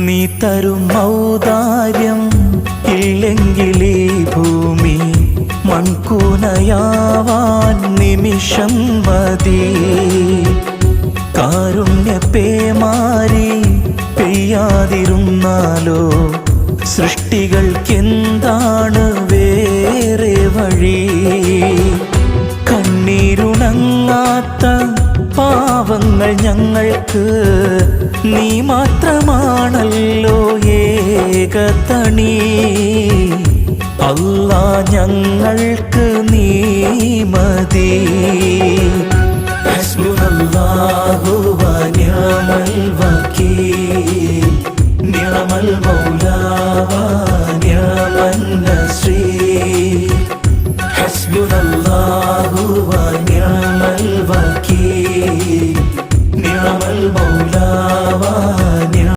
നീ തരും ഔദാര്യം ഇല്ലെങ്കിലീ ഭൂമി മൺകൂനയാവാൻ നിമിഷം മതി. കാരുണ്യപ്പേമാരി പെയ്യാതിരുന്നാലോ സൃഷ്ടികൾക്കെന്താണ് വേറെ വഴി? കണ്ണീരുണങ്ങാത്ത പാവങ്ങൾ ഞങ്ങൾക്ക് നീ മാത്രമാണല്ലോ ഏകതണി. അല്ലാ ഞങ്ങൾക്ക് നീ മതി. ഹസ്ബുനല്ലാഹു വ നിഅമൽ വകീൽ, നിഅമൽ മൗലാ